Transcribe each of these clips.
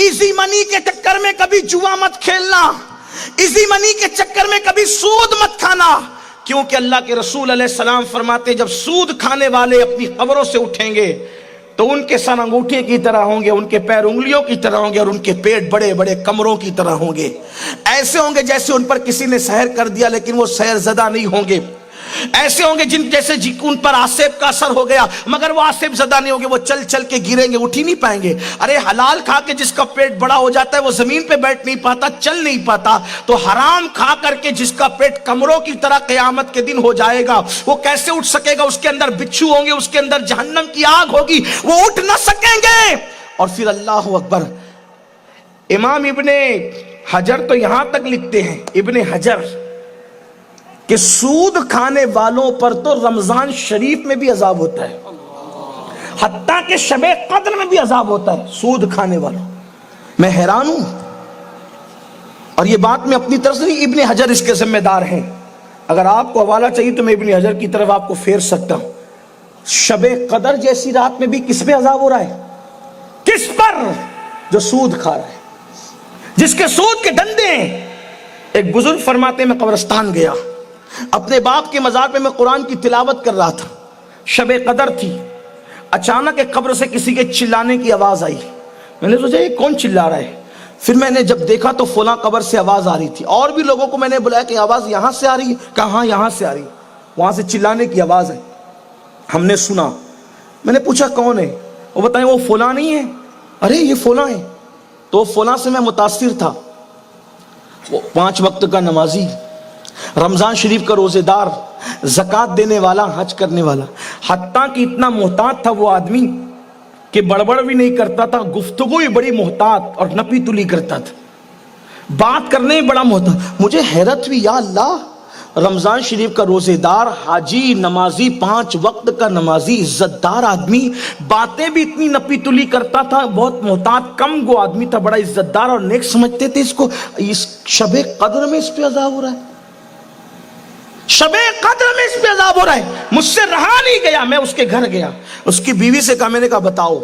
Easy money کے چکر میں کبھی جوا مت کھیلنا، ایزی منی کے چکر میں کبھی سود مت کھانا، کیونکہ اللہ کے رسول علیہ السلام فرماتے ہیں جب سود کھانے والے اپنی قبروں سے اٹھیں گے تو ان کے سر انگوٹھے کی طرح ہوں گے، ان کے پیر انگلیوں کی طرح ہوں گے، اور ان کے پیٹ بڑے بڑے کمروں کی طرح ہوں گے. ایسے ہوں گے جیسے ان پر کسی نے سحر کر دیا لیکن وہ سحر زدہ نہیں ہوں گے. ایسے ہوں گے جیسے ان پر آصف کا اثر ہو گیا مگر وہ آصف زدہ نہیں ہوں گے، وہ چل چل کے گریں گے، اٹھ ہی نہیں پائیں گے. ارے حلال کھا کے جس کا پیٹ بڑا ہو جاتا ہے وہ زمین پہ بیٹھ نہیں پاتا، چل نہیں پاتا، تو حرام کھا کر کے جس کا پیٹ کمروں کی طرح قیامت کے دن ہو جائے گا وہ کیسے اٹھ سکے گا؟ اس کے اندر بچھو ہوں گے، اس کے اندر جہنم کی آگ ہوگی، وہ اٹھ نہ سکیں گے. اور پھر اللہ اکبر، امام ابن حجر تو یہاں تک لکھتے ہیں، ابن حجر، کہ سود کھانے والوں پر تو رمضان شریف میں بھی عذاب ہوتا ہے، حتیٰ کہ شب قدر میں بھی عذاب ہوتا ہے سود کھانے والوں. میں حیران ہوں، اور یہ بات میں اپنی طرف سے نہیں، ابن حجر اس کے ذمہ دار ہیں. اگر آپ کو حوالہ چاہیے تو میں ابن حجر کی طرف آپ کو پھیر سکتا ہوں. شب قدر جیسی رات میں بھی کس پہ عذاب ہو رہا ہے؟ کس پر؟ جو سود کھا رہا ہے، جس کے سود کے ڈنڈے ہیں. ایک بزرگ فرماتے میں قبرستان گیا، اپنے باپ کے مزار پہ میں قرآن کی تلاوت کر رہا تھا، شب قدر تھی. اچانک ایک قبر سے کسی کے چلانے کی آواز آئی. میں نے سوچا یہ کون چلا رہا ہے؟ پھر میں نے جب دیکھا تو فلاں قبر سے آواز آ رہی تھی. اور بھی لوگوں کو میں نے بلایا کہ آواز یہاں سے آ رہی ہے؟ کہا ہاں یہاں سے آ رہی، وہاں سے چلانے کی آواز ہے. ہم نے سنا، میں نے پوچھا کون ہے؟ وہ بتائیں وہ فلاں نہیں ہے. ارے یہ فلاں ہے. تو فلاں سے میں متاثر تھا، وہ 5 وقت کا نمازی، رمضان شریف کا روزے دار، زکوٰۃ دینے والا، حج کرنے والا، حتیٰ کہ اتنا محتاط تھا وہ آدمی کہ بڑبڑ بھی نہیں کرتا تھا، گفتگو ہی بڑی محتاط اور نپی تلی کرتا تھا، بات کرنے میں بڑا محتاط. مجھے حیرت ہوئی، یا اللہ، رمضان شریف کا روزے دار، حاجی، نمازی، 5 وقت کا نمازی، عزت دار آدمی، باتیں بھی اتنی نپی تلی کرتا تھا، بہت محتاط، کم گو آدمی تھا، بڑا عزت دار اور نیک سمجھتے تھے اس کو. اس شب قدر میں اس پہ عذاب ہو رہا ہے، شب قدر میں اس پہ عذاب ہو رہا ہے. مجھ سے رہا نہیں گیا، میں اس کے گھر گیا، اس کی بیوی سے کہا، میں نے کہا بتاؤ،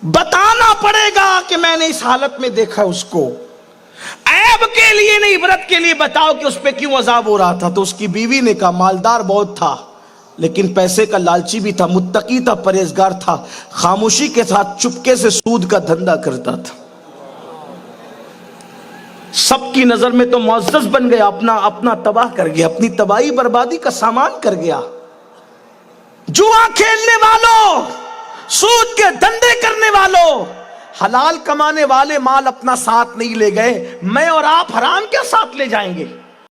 بتانا پڑے گا کہ میں نے اس حالت میں دیکھا اس کو، عیب کے لیے نہیں عبرت کے لیے بتاؤ کہ اس پہ کیوں عذاب ہو رہا تھا. تو اس کی بیوی نے کہا مالدار بہت تھا لیکن پیسے کا لالچی بھی تھا، متقی تھا، پرہیزگار تھا، خاموشی کے ساتھ چپکے سے سود کا دھندا کرتا تھا. سب کی نظر میں تو معزز بن گیا، اپنا تباہ کر گیا، اپنی تباہی بربادی کا سامان کر گیا. جوا کھیلنے والوں، سود کے دھندے کرنے والوں، حلال کمانے والے مال اپنا ساتھ نہیں لے گئے، میں اور آپ حرام کیا ساتھ لے جائیں گے؟